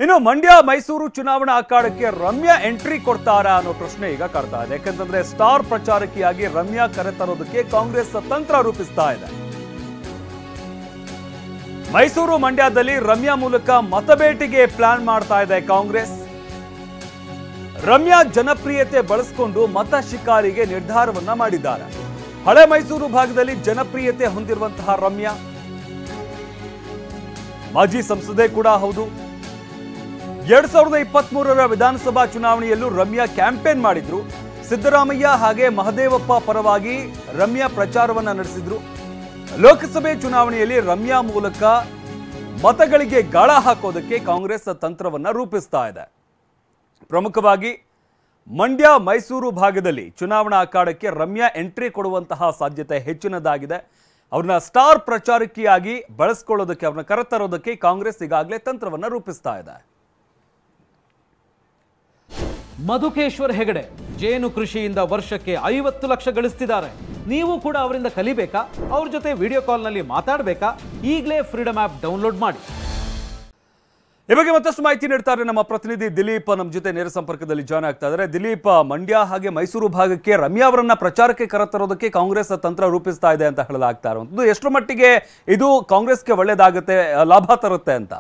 ಇನ್ನು ಮಂಡ್ಯ ಮೈಸೂರು ಚುನಾವಣಾ ಅಖಾಡಕ್ಕೆ ರಮ್ಯಾ ಎಂಟ್ರಿ ಕೊಡ್ತಾರಾ ಅನ್ನೋ ಪ್ರಶ್ನೆ ಈಗ ಕಾಡ್ತಾ ಇದೆ. ಯಾಕಂತಂದ್ರೆ ಸ್ಟಾರ್ ಪ್ರಚಾರಕಿಯಾಗಿ ರಮ್ಯಾ ಕರೆತರೋದಕ್ಕೆ ಕಾಂಗ್ರೆಸ್ ತಂತ್ರ ರೂಪಿಸ್ತಾ ಇದೆ. ಮೈಸೂರು ಮಂಡ್ಯದಲ್ಲಿ ರಮ್ಯಾ ಮೂಲಕ ಮತಬೇಟೆಗೆ ಪ್ಲಾನ್ ಮಾಡ್ತಾ ಇದೆ ಕಾಂಗ್ರೆಸ್. ರಮ್ಯಾ ಜನಪ್ರಿಯತೆ ಬಳಸಿಕೊಂಡು ಮತ ಶಿಕಾರಿಗೆ ನಿರ್ಧಾರವನ್ನ ಮಾಡಿದ್ದಾರೆ. ಹಳೆ ಮೈಸೂರು ಭಾಗದಲ್ಲಿ ಜನಪ್ರಿಯತೆ ಹೊಂದಿರುವಂತಹ ರಮ್ಯಾ ಮಾಜಿ ಸಂಸದೆ ಕೂಡ ಹೌದು. 2023ರ ವಿಧಾನಸಭಾ ಚುನಾವಣೆಯಲ್ಲೂ ರಮ್ಯಾ ಕ್ಯಾಂಪೇನ್ ಮಾಡಿದ್ರು. ಸಿದ್ದರಾಮಯ್ಯ ಹಾಗೆ ಮಹದೇವಪ್ಪ ಪರವಾಗಿ ರಮ್ಯಾ ಪ್ರಚಾರವನ್ನ ನಡೆಸಿದ್ರು. ಲೋಕಸಭೆ ಚುನಾವಣೆಯಲ್ಲಿ ರಮ್ಯಾ ಮೂಲಕ ಮತಗಳಿಗೆ ಗಾಳ ಹಾಕೋದಕ್ಕೆ ಕಾಂಗ್ರೆಸ್ ತಂತ್ರವನ್ನ ರೂಪಿಸ್ತಾ ಇದೆ. ಪ್ರಮುಖವಾಗಿ ಮಂಡ್ಯ ಮೈಸೂರು ಭಾಗದಲ್ಲಿ ಚುನಾವಣಾ ಅಖಾಡಕ್ಕೆ ರಮ್ಯಾ ಎಂಟ್ರಿ ಕೊಡುವಂತಹ ಸಾಧ್ಯತೆ ಹೆಚ್ಚಿನದಾಗಿದೆ. ಅವ್ರನ್ನ ಸ್ಟಾರ್ ಪ್ರಚಾರಕಿಯಾಗಿ ಬಳಸ್ಕೊಳ್ಳೋದಕ್ಕೆ, ಅವ್ರನ್ನ ಕರೆತರೋದಕ್ಕೆ ಕಾಂಗ್ರೆಸ್ ಈಗಾಗಲೇ ತಂತ್ರವನ್ನ ರೂಪಿಸ್ತಾ ಇದೆ. ಮಧುಕೇಶ್ವರ್ ಹೆಗಡೆ ಜೇನು ಕೃಷಿಯಿಂದ ವರ್ಷಕ್ಕೆ 50 ಲಕ್ಷ ಗಳಿಸ್ತಿದ್ದಾರೆ. ನೀವು ಕೂಡ ಅವರಿಂದ ಕಲಿಬೇಕಾ? ಅವ್ರ ಜೊತೆ ವಿಡಿಯೋ ಕಾಲ್ನಲ್ಲಿ ಮಾತಾಡಬೇಕಾ? ಈಗಲೇ ಫ್ರೀಡಮ್ ಆ್ಯಪ್ ಡೌನ್ಲೋಡ್ ಮಾಡಿ. ಈ ಬಗ್ಗೆ ಮತ್ತಷ್ಟು ಮಾಹಿತಿ ನೀಡ್ತಾರೆ ನಮ್ಮ ಪ್ರತಿನಿಧಿ ದಿಲೀಪ್. ನಮ್ಮ ಜೊತೆ ನೇರ ಸಂಪರ್ಕದಲ್ಲಿ ಜಾಯ್ನ್ ಆಗ್ತಾ ಇದ್ದಾರೆ. ದಿಲೀಪ್, ಮಂಡ್ಯ ಹಾಗೆ ಮೈಸೂರು ಭಾಗಕ್ಕೆ ರಮ್ಯಾ ಅವರನ್ನ ಪ್ರಚಾರಕ್ಕೆ ಕರೆತರೋದಕ್ಕೆ ಕಾಂಗ್ರೆಸ್ ತಂತ್ರ ರೂಪಿಸ್ತಾ ಇದೆ ಅಂತ ಹೇಳಲಾಗ್ತಾ ಇರುವಂಥದ್ದು. ಎಷ್ಟರ ಮಟ್ಟಿಗೆ ಇದು ಕಾಂಗ್ರೆಸ್ಗೆ ಒಳ್ಳೇದಾಗುತ್ತೆ, ಲಾಭ ತರುತ್ತೆ ಅಂತ?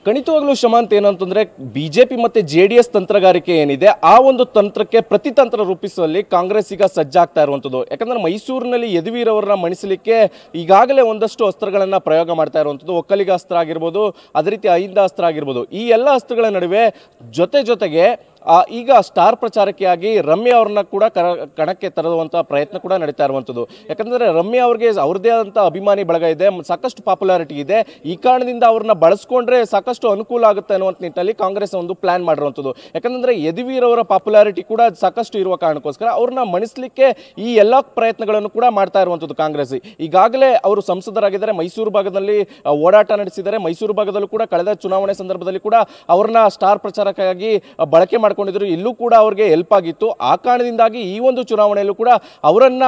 ಖಂಡಿತವಾಗ್ಲೂ ಶಮಂತ್, ಏನಂತಂದ್ರೆ ಬಿಜೆಪಿ ಮತ್ತೆ JDS ತಂತ್ರಗಾರಿಕೆ ಏನಿದೆ ಆ ಒಂದು ತಂತ್ರಕ್ಕೆ ಪ್ರತಿತಂತ್ರ ರೂಪಿಸುವಲ್ಲಿ ಕಾಂಗ್ರೆಸ್ ಈಗ ಸಜ್ಜಾಗ್ತಾ ಇರುವಂಥದ್ದು. ಯಾಕಂದ್ರೆ ಮೈಸೂರಿನಲ್ಲಿ ಯದುವೀರ್ ಅವರನ್ನ ಮಣಿಸಲಿಕ್ಕೆ ಈಗಾಗಲೇ ಒಂದಷ್ಟು ಅಸ್ತ್ರಗಳನ್ನ ಪ್ರಯೋಗ ಮಾಡ್ತಾ ಇರುವಂಥದ್ದು. ಒಕ್ಕಲಿಗ ಅಸ್ತ್ರ ಆಗಿರ್ಬೋದು, ಅದೇ ರೀತಿ ಅಹಿಂದ ಅಸ್ತ್ರ ಆಗಿರ್ಬೋದು. ಈ ಎಲ್ಲ ಅಸ್ತ್ರಗಳ ನಡುವೆ ಜೊತೆಗೆ ಈಗ ಸ್ಟಾರ್ ಪ್ರಚಾರಕಿಯಾಗಿ ರಮ್ಯಾ ಅವ್ರನ್ನ ಕೂಡ ಕಣಕ್ಕೆ ತರುವಂಥ ಪ್ರಯತ್ನ ಕೂಡ ನಡೀತಾ ಇರುವಂಥದ್ದು. ಯಾಕಂದರೆ ರಮ್ಯಾ ಅವ್ರಿಗೆ ಅವ್ರದ್ದೇ ಆದಂಥ ಅಭಿಮಾನಿ ಬಳಗ ಇದೆ, ಸಾಕಷ್ಟು ಪಾಪ್ಯುಲಾರಿಟಿ ಇದೆ. ಈ ಕಾರಣದಿಂದ ಅವ್ರನ್ನ ಬಳಸ್ಕೊಂಡ್ರೆ ಸಾಕಷ್ಟು ಅನುಕೂಲ ಆಗುತ್ತೆ ಅನ್ನುವಂಥ ನಿಟ್ಟಿನಲ್ಲಿ ಕಾಂಗ್ರೆಸ್ ಒಂದು ಪ್ಲಾನ್ ಮಾಡಿರುವಂಥದ್ದು. ಯಾಕಂದರೆ ಯದುವೀರ್ ಅವರ ಪಾಪ್ಯುಲಾರಿಟಿ ಕೂಡ ಸಾಕಷ್ಟು ಇರುವ ಕಾರಣಕ್ಕೋಸ್ಕರ ಅವ್ರನ್ನ ಮಣಿಸಲಿಕ್ಕೆ ಈ ಎಲ್ಲ ಪ್ರಯತ್ನಗಳನ್ನು ಕೂಡ ಮಾಡ್ತಾ ಇರುವಂಥದ್ದು ಕಾಂಗ್ರೆಸ್. ಈಗಾಗಲೇ ಅವರು ಸಂಸದರಾಗಿದ್ದಾರೆ, ಮೈಸೂರು ಭಾಗದಲ್ಲಿ ಓಡಾಟ ನಡೆಸಿದ್ದಾರೆ. ಮೈಸೂರು ಭಾಗದಲ್ಲೂ ಕೂಡ ಕಳೆದ ಚುನಾವಣೆ ಸಂದರ್ಭದಲ್ಲಿ ಕೂಡ ಅವ್ರನ್ನ ಸ್ಟಾರ್ ಪ್ರಚಾರಕ್ಕಾಗಿ ಬಳಕೆ ಮಾಡಿಕೊಂಡಿದ್ರು. ಇಲ್ಲೂ ಕೂಡ ಅವ್ರಿಗೆ ಹೆಲ್ಪ್ ಆಗಿತ್ತು. ಆ ಕಾರಣದಿಂದಾಗಿ ಈ ಒಂದು ಚುನಾವಣೆಯಲ್ಲೂ ಕೂಡ ಅವರನ್ನ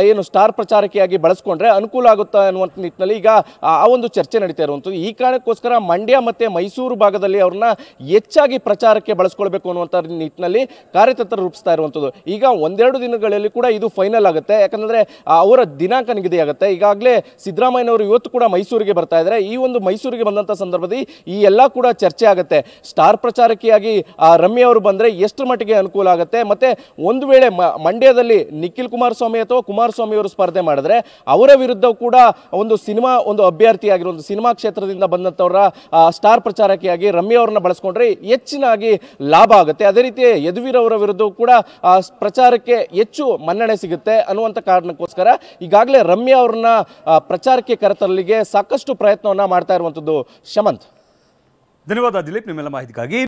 ಏನು ಸ್ಟಾರ್ ಪ್ರಚಾರಕಿಯಾಗಿ ಬಳಸ್ಕೊಂಡ್ರೆ ಅನುಕೂಲ ಆಗುತ್ತೆ ಅನ್ನುವಂಥ ನಿಟ್ಟಿನಲ್ಲಿ ಈಗ ಆ ಒಂದು ಚರ್ಚೆ ನಡೀತಾ ಇರುವಂಥದ್ದು. ಈ ಕಾರಣಕ್ಕೋಸ್ಕರ ಮಂಡ್ಯ ಮತ್ತೆ ಮೈಸೂರು ಭಾಗದಲ್ಲಿ ಅವ್ರನ್ನ ಹೆಚ್ಚಾಗಿ ಪ್ರಚಾರಕ್ಕೆ ಬಳಸ್ಕೊಳ್ಬೇಕು ಅನ್ನುವಂಥ ನಿಟ್ಟಿನಲ್ಲಿ ಕಾರ್ಯತಂತ್ರ ರೂಪಿಸ್ತಾ ಇರುವಂಥದ್ದು. ಈಗ ಒಂದೆರಡು ದಿನಗಳಲ್ಲಿ ಕೂಡ ಇದು ಫೈನಲ್ ಆಗುತ್ತೆ. ಯಾಕಂದ್ರೆ ಅವರ ದಿನಾಂಕ ನಿಗದಿಯಾಗುತ್ತೆ. ಈಗಾಗಲೇ ಸಿದ್ದರಾಮಯ್ಯನವರು ಇವತ್ತು ಕೂಡ ಮೈಸೂರಿಗೆ ಬರ್ತಾ ಇದ್ದಾರೆ. ಈ ಒಂದು ಮೈಸೂರಿಗೆ ಬಂದಂಥ ಸಂದರ್ಭದಲ್ಲಿ ಈ ಎಲ್ಲ ಕೂಡ ಚರ್ಚೆ ಆಗುತ್ತೆ. ಸ್ಟಾರ್ ಪ್ರಚಾರಕಿಯಾಗಿ ರಮ್ಯಾ ಅವರು ಬಂದ್ರೆ ಎಷ್ಟು ಮಟ್ಟಿಗೆ ಅನುಕೂಲ ಆಗುತ್ತೆ, ಮತ್ತೆ ಒಂದು ವೇಳೆ ಮಂಡ್ಯದಲ್ಲಿ ನಿಖಿಲ್ ಕುಮಾರಸ್ವಾಮಿ ಅಥವಾ ಕುಮಾರಸ್ವಾಮಿ ಅವರು ಸ್ಪರ್ಧೆ ಮಾಡಿದ್ರೆ ಅವರ ವಿರುದ್ಧ ಕೂಡ ಒಂದು ಅಭ್ಯರ್ಥಿಯಾಗಿರುವಂಥ ಸಿನಿಮಾ ಕ್ಷೇತ್ರದಿಂದ ಬಂದಂಥವರ ಸ್ಟಾರ್ ಪ್ರಚಾರಕಿಯಾಗಿ ರಮ್ಯಾ ಅವ್ರನ್ನ ಬಳಸ್ಕೊಂಡ್ರೆ ಹೆಚ್ಚಿನಾಗಿ ಲಾಭ ಆಗುತ್ತೆ. ಅದೇ ರೀತಿ ಯದುವೀರ್ ಅವರ ವಿರುದ್ಧ ಕೂಡ ಪ್ರಚಾರಕ್ಕೆ ಹೆಚ್ಚು ಮನ್ನಣೆ ಸಿಗುತ್ತೆ ಅನ್ನುವಂಥ ಕಾರಣಕ್ಕೋಸ್ಕರ ಈಗಾಗಲೇ ರಮ್ಯಾ ಅವ್ರನ್ನ ಪ್ರಚಾರಕ್ಕೆ ಕರೆತರಲಿಗೆ ಸಾಕಷ್ಟು ಪ್ರಯತ್ನವನ್ನ ಮಾಡ್ತಾ ಇರುವಂಥದ್ದು. ಶಮಂತ್, ಧನ್ಯವಾದ ದಿಲೀಪ್ ನಿಮ್ಮೆಲ್ಲ ಮಾಹಿತಿಗಾಗಿ.